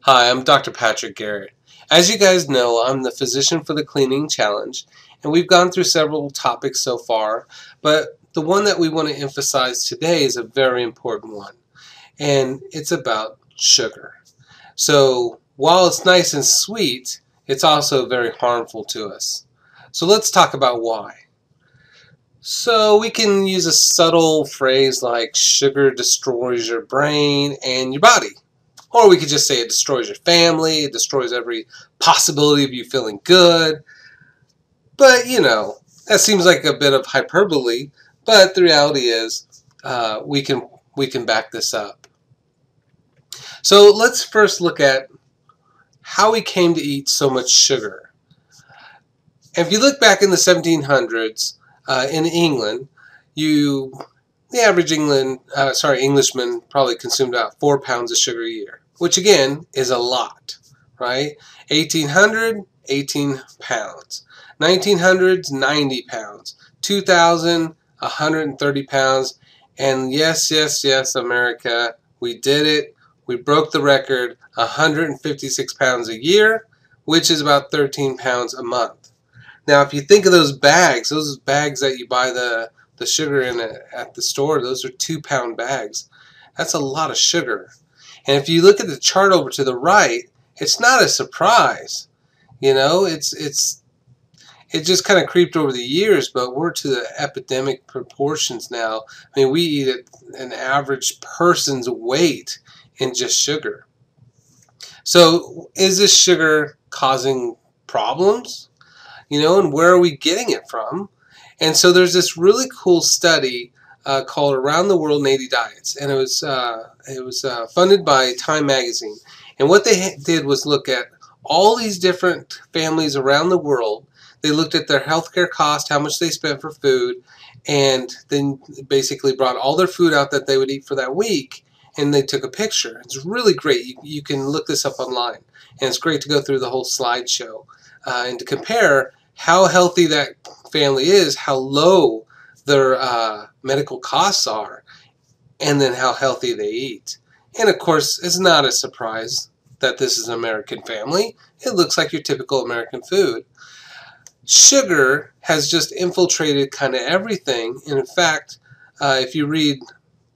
Hi, I'm Dr. Patrick Garrett. As you guys know, I'm the physician for the Cleaning Challenge, and we've gone through several topics so far, but the one that we want to emphasize today is a very important one, and it's about sugar. So while it's nice and sweet, it's also very harmful to us. So let's talk about why. So we can use a subtle phrase like sugar destroys your brain and your body. Or we could just say it destroys your family, it destroys every possibility of you feeling good. But, that seems like a bit of hyperbole, but the reality is we can back this up. So let's first look at how we came to eat so much sugar. And if you look back in the 1700s in England, the average Englishman probably consumed about 4 pounds of sugar a year, which again is a lot, right? 1800, 18 pounds. 1900s, 90 pounds. 2000, 130 pounds. And yes, America, we did it. We broke the record, 156 pounds a year, which is about 13 pounds a month. Now, if you think of those bags that you buy the sugar in at the store, those are 2-pound bags. That's a lot of sugar. And if you look at the chart over to the right, it's not a surprise. It just kind of creeped over the years, but we're to the epidemic proportions now. I mean, we eat an average person's weight in just sugar. So is this sugar causing problems? And where are we getting it from? And so there's this really cool study called Around the World in 80 Diets, and it was funded by Time magazine. And what they did was look at all these different families around the world. They looked at their healthcare cost, how much they spent for food, and then basically brought all their food out that they would eat for that week, and they took a picture. It's really great. You can look this up online, and it's great to go through the whole slideshow and to compare how healthy that family is, how low their medical costs are, and then how healthy they eat. And of course, it's not a surprise that this is an American family. It looks like your typical American food. Sugar has just infiltrated kind of everything. And in fact, if you read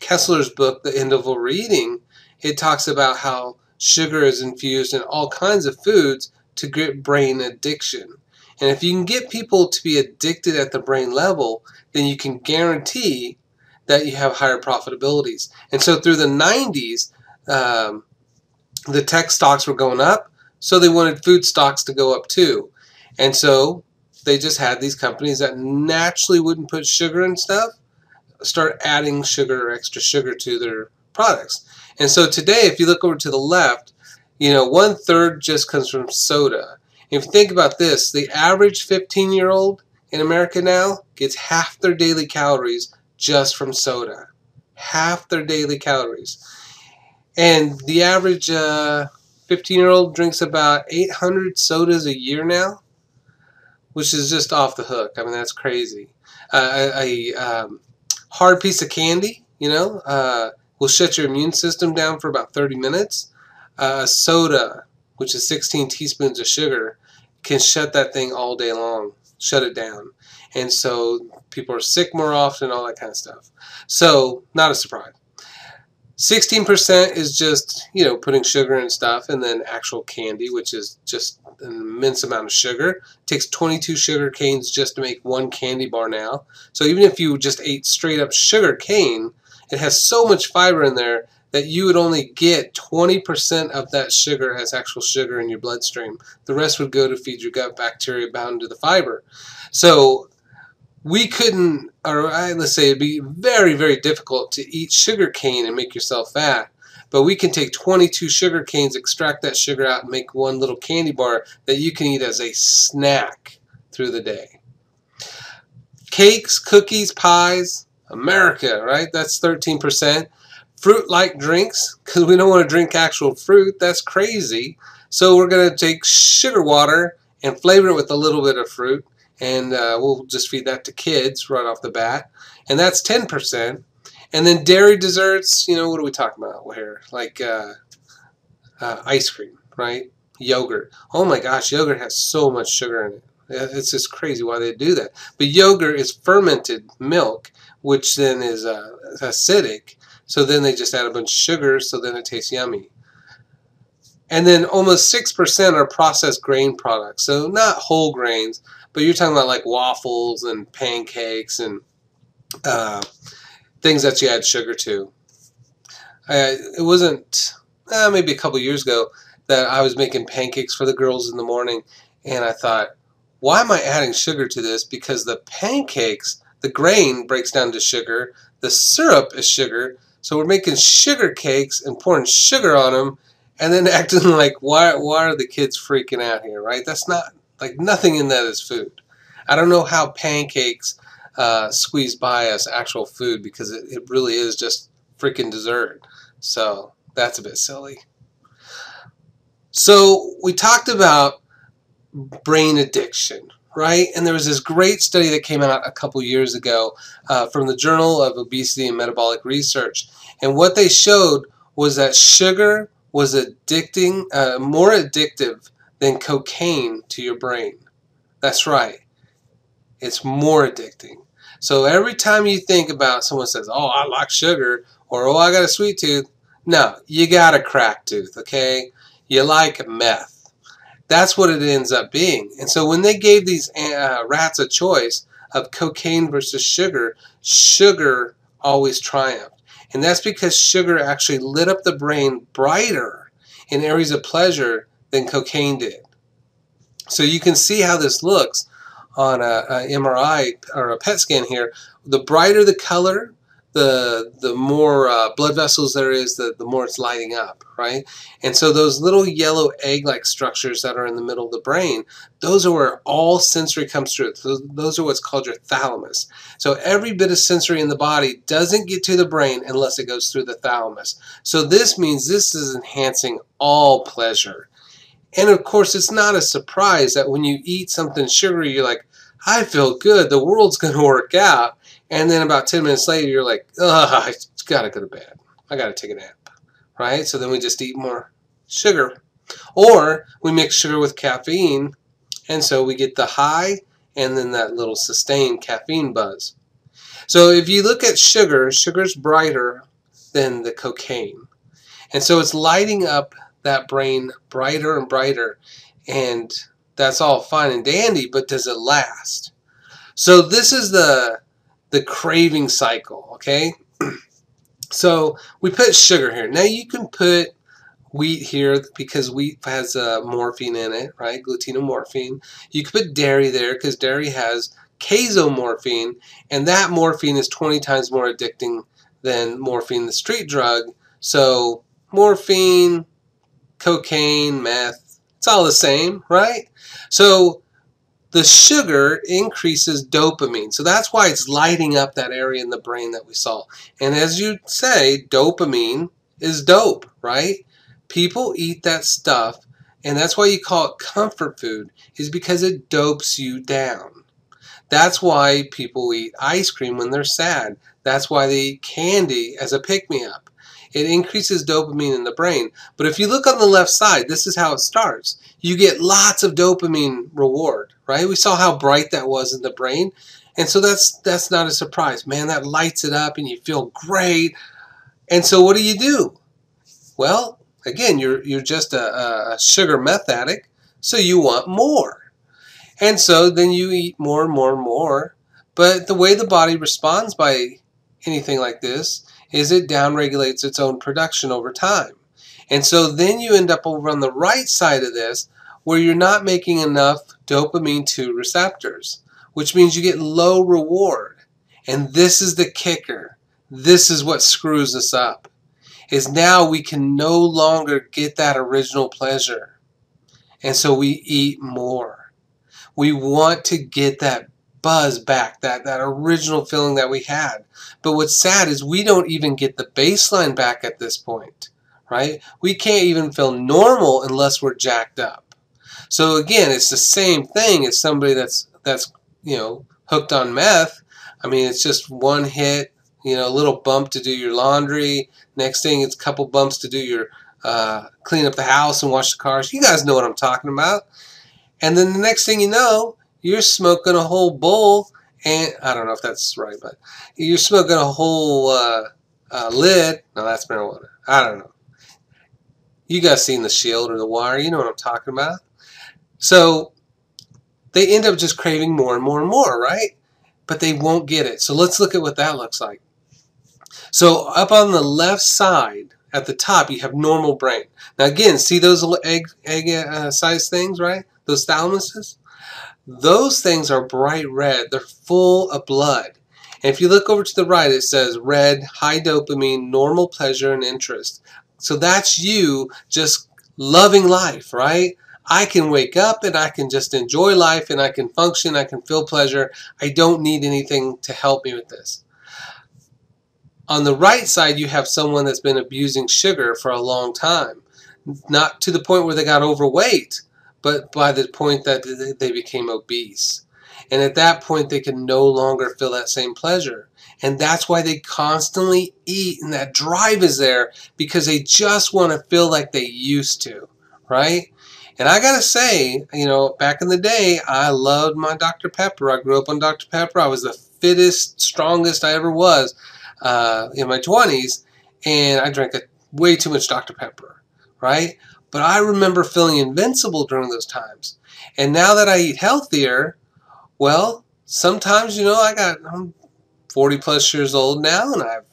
Kessler's book, The End of Overeating, it talks about how sugar is infused in all kinds of foods to get brain addiction. And if you can get people to be addicted at the brain level, then you can guarantee that you have higher profitabilities. And so through the 90s, the tech stocks were going up, so they wanted food stocks to go up too. And so they just had these companies that naturally wouldn't put sugar and stuff start adding sugar or extra sugar to their products. And so today, if you look over to the left, 1/3 just comes from soda. If you think about this, the average 15-year-old in America now gets half their daily calories just from soda. Half their daily calories. And the average 15-year-old drinks about 800 sodas a year now, which is just off the hook. I mean, that's crazy. A hard piece of candy, will shut your immune system down for about 30 minutes. Soda, which is 16 teaspoons of sugar, can shut that thing all day long, shut it down. And so people are sick more often, all that kind of stuff. So, not a surprise. 16% is just, putting sugar in stuff, and then actual candy, which is just an immense amount of sugar. It takes 22 sugar canes just to make one candy bar now. So even if you just ate straight up sugar cane, it has so much fiber in there that you would only get 20% of that sugar as actual sugar in your bloodstream. The rest would go to feed your gut bacteria bound to the fiber. So we couldn't, or let's say it'd be very, very difficult to eat sugar cane and make yourself fat. But we can take 22 sugar canes, extract that sugar out, and make one little candy bar that you can eat as a snack through the day. Cakes, cookies, pies, America, right? That's 13%. Fruit-like drinks, because we don't want to drink actual fruit. That's crazy. So we're going to take sugar water and flavor it with a little bit of fruit. And we'll just feed that to kids right off the bat. And that's 10%. And then dairy desserts, what are we talking about here? Like ice cream. right? Yogurt. Oh my gosh, yogurt has so much sugar in it. It's just crazy why they do that. But yogurt is fermented milk, which then is acidic. So then they just add a bunch of sugar, so then it tastes yummy. And then almost 6% are processed grain products. So not whole grains, but you're talking about like waffles and pancakes and things that you add sugar to. It wasn't maybe a couple years ago that I was making pancakes for the girls in the morning, and I thought, why am I adding sugar to this? Because the pancakes, the grain breaks down to sugar, the syrup is sugar, so we're making sugar cakes and pouring sugar on them, and then acting like, why are the kids freaking out here, right? That's not, like, nothing in that is food. I don't know how pancakes squeeze by as actual food, because it really is just freaking dessert. So that's a bit silly. So we talked about brain addiction, right? And there was this great study that came out a couple years ago from the Journal of Obesity and Metabolic Research. And what they showed was that sugar was addicting, more addictive than cocaine to your brain. That's right. It's more addicting. So every time you think about someone says, oh, I like sugar, or oh, I got a sweet tooth, no, you got a cracked tooth, okay? You like meth. That's what it ends up being. And so when they gave these rats a choice of cocaine versus sugar, sugar always triumphed. And that's because sugar actually lit up the brain brighter in areas of pleasure than cocaine did. So you can see how this looks on a MRI or a PET scan here. The brighter the color, the more blood vessels there is, the more it's lighting up, right? And so those little yellow egg-like structures that are in the middle of the brain, those are where all sensory comes through. Those are what's called your thalamus. So every bit of sensory in the body doesn't get to the brain unless it goes through the thalamus. So this means this is enhancing all pleasure. And of course, it's not a surprise that when you eat something sugary, you're like, I feel good, the world's going to work out. And then about 10 minutes later, you're like, ugh, I got to go to bed. I got to take a nap, right? So then we just eat more sugar. Or we mix sugar with caffeine, and so we get the high and then that little sustained caffeine buzz. So if you look at sugar, sugar's brighter than the cocaine. And so it's lighting up that brain brighter and brighter, and that's all fine and dandy, but does it last? So this is the craving cycle, okay? So we put sugar here. Now you can put wheat here because wheat has morphine in it, right? Glutenomorphine. You can put dairy there because dairy has casomorphine, and that morphine is 20 times more addicting than morphine, the street drug. So morphine, cocaine, meth, it's all the same, right? So the sugar increases dopamine. So that's why it's lighting up that area in the brain that we saw. And as you say, dopamine is dope, right? People eat that stuff, and that's why you call it comfort food, is because it dopes you down. That's why people eat ice cream when they're sad. That's why they eat candy as a pick-me-up. It increases dopamine in the brain. But if you look on the left side, this is how it starts. You get lots of dopamine reward, right? We saw how bright that was in the brain. And so that's not a surprise. Man, that lights it up and you feel great. And so what do? Well, again, you're just a sugar meth addict, so you want more. And so then you eat more and more and more. But the way the body responds by anything like this is it downregulates its own production over time. And so then you end up over on the right side of this where you're not making enough dopamine 2 receptors, which means you get low reward. And this is the kicker. This is what screws us up, is now we can no longer get that original pleasure. And so we eat more. We want to get that buzz back, that original feeling that we had. But what's sad is we don't even get the baseline back at this point, right? We can't even feel normal unless we're jacked up. So again, it's the same thing as somebody that's hooked on meth. I mean, it's just one hit, a little bump to do your laundry. Next thing, it's a couple bumps to do your clean up the house and wash the cars. You guys know what I'm talking about. And then the next thing you know, you're smoking a whole bowl, and I don't know if that's right, but you're smoking a whole lid. No, that's marijuana. I don't know. You guys seen the shield or the wire. You know what I'm talking about. So they end up just craving more and more and more, right? But they won't get it. So let's look at what that looks like. So up on the left side, at the top, you have normal brain. Now again, see those egg-sized things, right? Those thalamuses? Those things are bright red. They're full of blood. And if you look over to the right, it says red, high dopamine, normal pleasure, and interest. So that's you just loving life, right? I can wake up and I can just enjoy life and I can function, I can feel pleasure. I don't need anything to help me with this. On the right side, you have someone that's been abusing sugar for a long time. Not to the point where they got overweight, but by the point that they became obese. And at that point, they can no longer feel that same pleasure. And that's why they constantly eat, and that drive is there because they just want to feel like they used to, right? And I gotta say, you know, back in the day, I loved my Dr. Pepper. I grew up on Dr. Pepper. I was the fittest, strongest I ever was in my 20s, and I drank way too much Dr. Pepper, right? But I remember feeling invincible during those times. And now that I eat healthier, well, sometimes, you know, I'm 40 plus years old now, and I have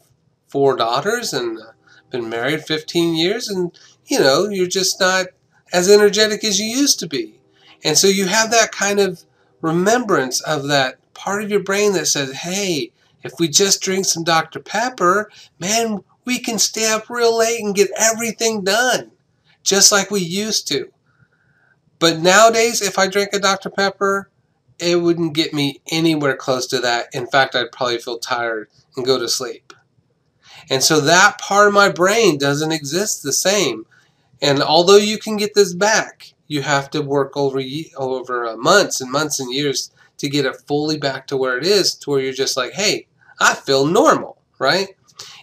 4 daughters, and been married 15 years, and, you know, you're just not as energetic as you used to be. And so you have that kind of remembrance of that part of your brain that says, hey, if we just drink some Dr. Pepper, man, we can stay up real late and get everything done, just like we used to. But nowadays, if I drank a Dr. Pepper, it wouldn't get me anywhere close to that. In fact, I'd probably feel tired and go to sleep. And so that part of my brain doesn't exist the same. And although you can get this back, you have to work over months and months and years to get it fully back to where it is, to where you're just like, hey, I feel normal, right?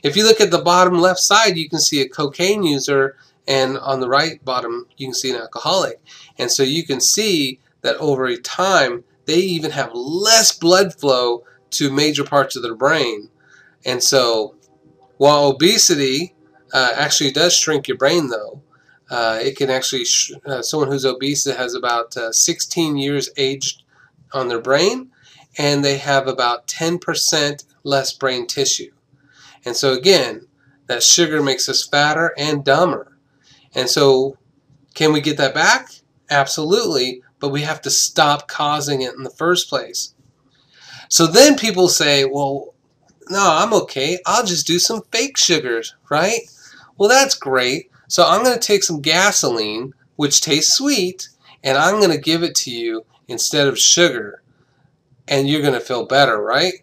If you look at the bottom left side, you can see a cocaine user, and on the right bottom, you can see an alcoholic. And so you can see that over time, they even have less blood flow to major parts of their brain. And so while obesity actually does shrink your brain, though, it can actually, someone who's obese has about 16 years aged on their brain, and they have about 10% less brain tissue. And so again, that sugar makes us fatter and dumber. And so can we get that back? Absolutely, but we have to stop causing it in the first place. So then people say, well, no, I'm okay. I'll just do some fake sugars, right? Well, that's great. So I'm going to take some gasoline, which tastes sweet, and I'm going to give it to you instead of sugar, and you're going to feel better, right?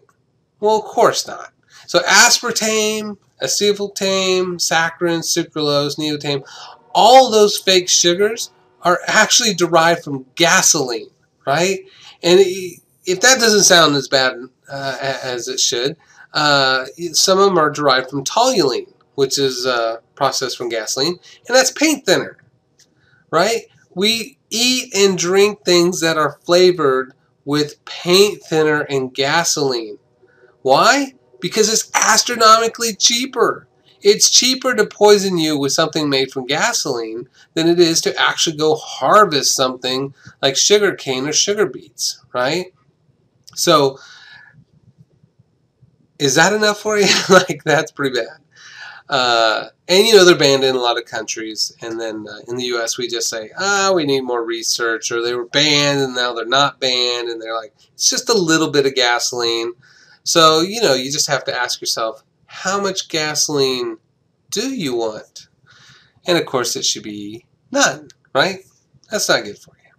Well, of course not. So aspartame, acesulfame, saccharin, sucralose, neotame, all those fake sugars are actually derived from gasoline, right? And if that doesn't sound as bad as it should, some of them are derived from toluene, which is processed from gasoline, and that's paint thinner, right? We eat and drink things that are flavored with paint thinner and gasoline. Why? Because it's astronomically cheaper. It's cheaper to poison you with something made from gasoline than it is to actually go harvest something like sugar cane or sugar beets, right? So, is that enough for you? Like, that's pretty bad. And, you know, they're banned in a lot of countries. And then in the U.S., we just say, we need more research. Or they were banned and now they're not banned. And they're like, it's just a little bit of gasoline. So, you know, you just have to ask yourself, how much gasoline do you want? And, of course, it should be none, right? That's not good for you.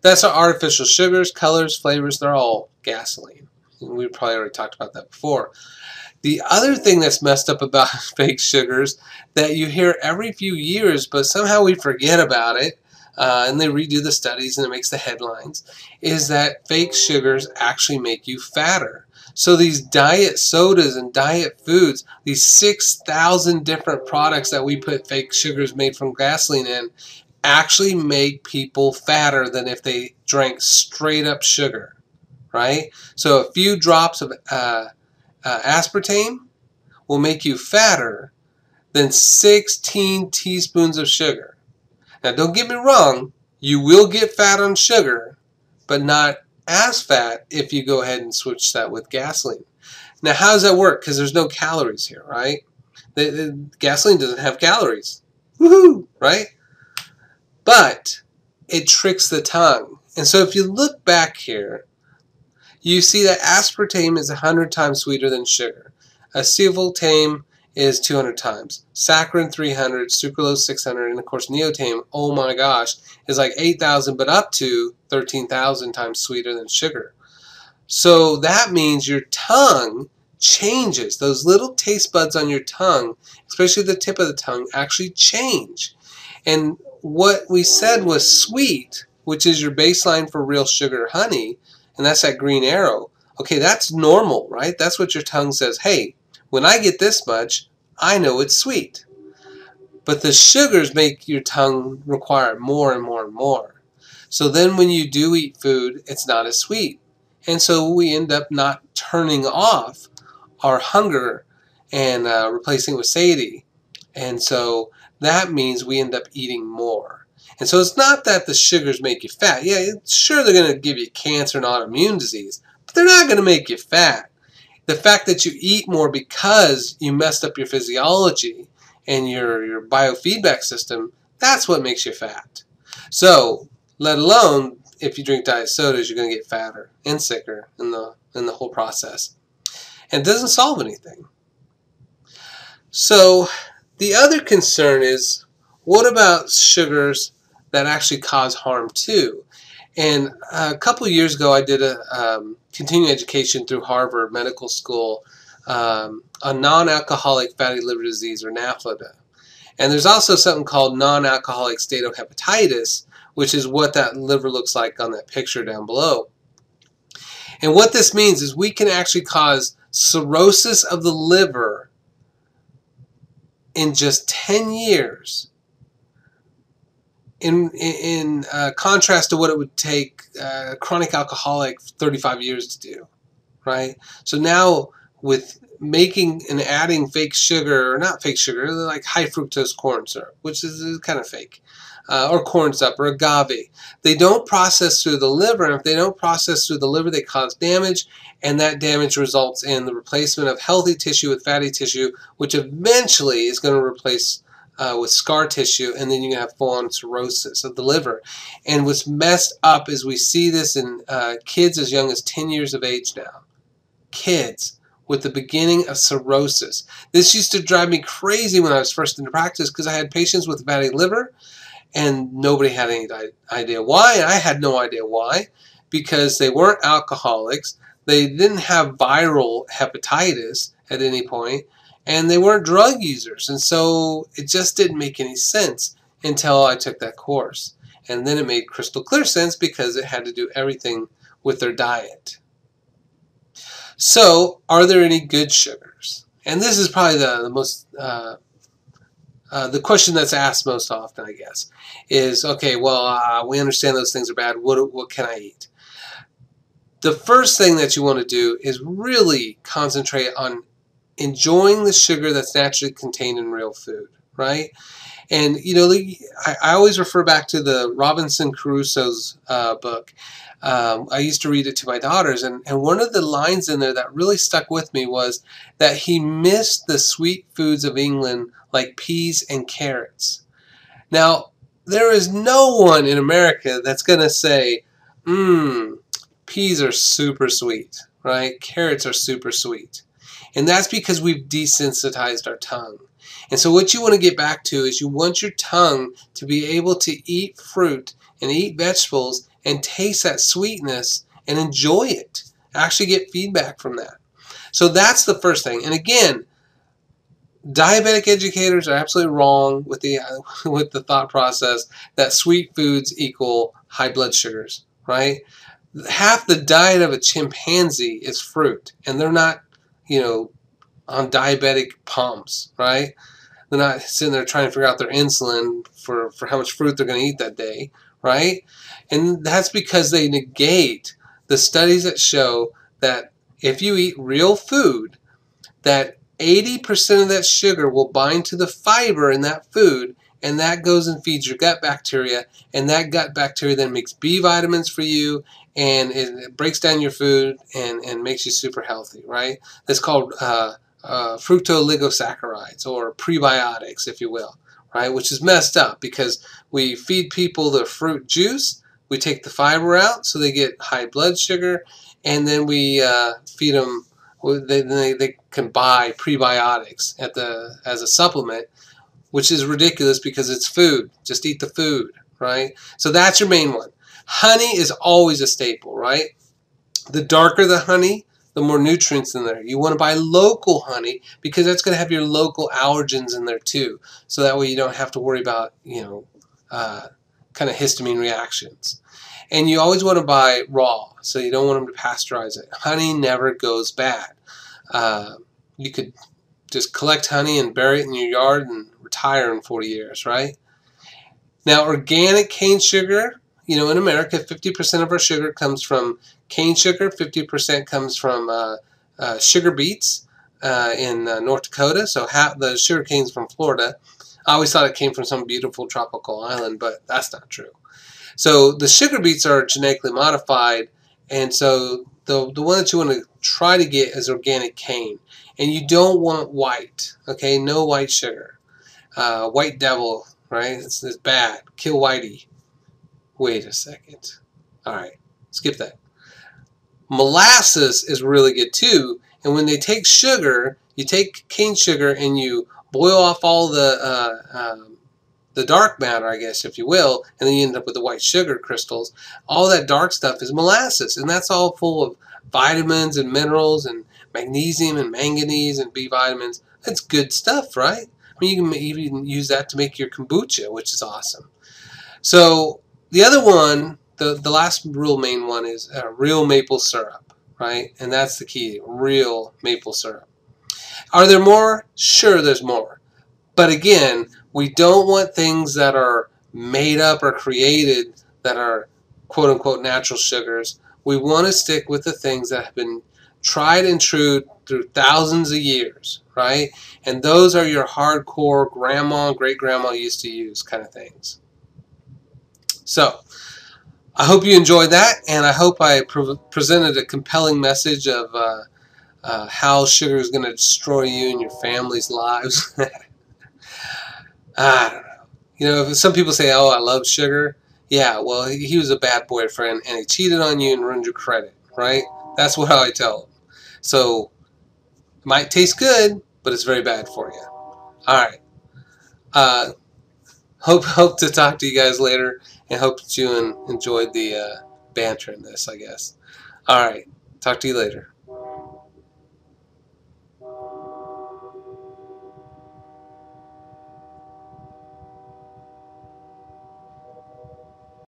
That's our artificial sugars, colors, flavors. They're all gasoline. We probably already talked about that before. The other thing that's messed up about fake sugars that you hear every few years, but somehow we forget about it, and they redo the studies and it makes the headlines, is that fake sugars actually make you fatter. So these diet sodas and diet foods, these 6,000 different products that we put fake sugars made from gasoline in, actually make people fatter than if they drank straight up sugar, right? So a few drops of aspartame will make you fatter than 16 teaspoons of sugar. Now don't get me wrong, you will get fat on sugar, but not as fat if you go ahead and switch that with gasoline. Now how does that work? Because there's no calories here, right? The gasoline doesn't have calories. Woohoo! Right? But it tricks the tongue. And so if you look back here, you see that aspartame is 100 times sweeter than sugar. Acesulfame is 200 times. Saccharin 300, sucralose 600, and of course neotame, oh my gosh, is like 8,000 but up to 13,000 times sweeter than sugar. So that means your tongue changes. Those little taste buds on your tongue, especially the tip of the tongue, actually change. And what we said was sweet, which is your baseline for real sugar, honey, and that's that green arrow. Okay, that's normal, right? That's what your tongue says. Hey, when I get this much, I know it's sweet. But the sugars make your tongue require more and more and more. So then when you do eat food, it's not as sweet. And so we end up not turning off our hunger and replacing it with satiety. And so that means we end up eating more. And so it's not that the sugars make you fat. Yeah, sure they're going to give you cancer and autoimmune disease, but they're not going to make you fat. The fact that you eat more because you messed up your physiology and your biofeedback system, that's what makes you fat. So, let alone if you drink diet sodas, you're going to get fatter and sicker in the whole process. And it doesn't solve anything. So, the other concern is, what about sugars that actually cause harm too? And a couple of years ago, I did a continuing education through Harvard Medical School on non-alcoholic fatty liver disease, or NAFLD. And there's also something called non-alcoholic steatohepatitis, which is what that liver looks like on that picture down below. And what this means is we can actually cause cirrhosis of the liver in just 10 years. In contrast to what it would take a chronic alcoholic 35 years to do, right? So now with making and adding fake sugar, or not fake sugar, like high fructose corn syrup, which is kind of fake, or corn syrup, or agave, they don't process through the liver, and if they don't process through the liver, they cause damage, and that damage results in the replacement of healthy tissue with fatty tissue, which eventually is going to replace with scar tissue, and then you have full-on cirrhosis of the liver. And what's messed up is we see this in kids as young as 10 years of age now. Kids with the beginning of cirrhosis. This used to drive me crazy when I was first into practice, because I had patients with fatty liver and nobody had any idea why, and I had no idea why, because they weren't alcoholics, they didn't have viral hepatitis at any point, and they weren't drug users, and so it just didn't make any sense until I took that course. And then it made crystal clear sense, because it had to do everything with their diet. So, are there any good sugars? And this is probably the most, the question that's asked most often, I guess, is, okay, well, we understand those things are bad, what can I eat? The first thing that you want to do is really concentrate on enjoying the sugar that's naturally contained in real food, right? And, you know, I always refer back to the Robinson Crusoe's book. I used to read it to my daughters, and one of the lines in there that really stuck with me was that he missed the sweet foods of England like peas and carrots. Now, there is no one in America that's going to say, peas are super sweet, right? Carrots are super sweet. And that's because we've desensitized our tongue. And so what you want to get back to is you want your tongue to be able to eat fruit and eat vegetables and taste that sweetness and enjoy it. Actually get feedback from that. So that's the first thing. And again, diabetic educators are absolutely wrong with the thought process that sweet foods equal high blood sugars, right? Half the diet of a chimpanzee is fruit, and they're not, you know, on diabetic pumps, right? They're not sitting there trying to figure out their insulin for how much fruit they're going to eat that day, right? And that's because they negate the studies that show that if you eat real food, that 80% of that sugar will bind to the fiber in that food, and that goes and feeds your gut bacteria, and that gut bacteria then makes B vitamins for you, and it breaks down your food and makes you super healthy, right? That's called fructooligosaccharides, or prebiotics, if you will, right? Which is messed up because we feed people the fruit juice, we take the fiber out so they get high blood sugar, and then we feed them. They can buy prebiotics as a supplement, which is ridiculous because it's food. Just eat the food, right? So that's your main one. Honey is always a staple, right? The darker the honey, the more nutrients in there. You want to buy local honey because that's going to have your local allergens in there too. So that way you don't have to worry about, kind of histamine reactions. And you always want to buy raw, so you don't want them to pasteurize it. Honey never goes bad. You could just collect honey and bury it in your yard and retire in 40 years, right? Now, organic cane sugar, in America, 50% of our sugar comes from cane sugar, 50% comes from sugar beets in North Dakota, so the sugar cane's from Florida. I always thought it came from some beautiful tropical island, but that's not true. So the sugar beets are genetically modified, and so the one that you want to try to get is organic cane. And you don't want white, okay? No white sugar. White devil, right? It's bad. Kill whitey. Wait a second. All right, skip that. Molasses is really good too. And when they take sugar, you take cane sugar and you boil off all the dark matter, I guess, if you will, and then you end up with the white sugar crystals. All that dark stuff is molasses, and that's all full of vitamins and minerals and magnesium and manganese and B vitamins. That's good stuff, right? I mean, you can even use that to make your kombucha, which is awesome. So the other one, the last real main one is real maple syrup, right? And that's the key, real maple syrup. Are there more? Sure, there's more. But again, we don't want things that are made up or created that are quote-unquote natural sugars. We want to stick with the things that have been tried and true through thousands of years, right? And those are your hardcore grandma and great-grandma used to use kind of things. So I hope you enjoyed that, and I hope I presented a compelling message of how sugar is going to destroy you and your family's lives. I don't know. If some people say, oh, I love sugar. Yeah, well, he was a bad boyfriend, and he cheated on you and ruined your credit, right? That's what I tell them. So, it might taste good, but it's very bad for you. All right. Hope to talk to you guys later, and hope that you enjoyed the banter in this, I guess. All right. Talk to you later.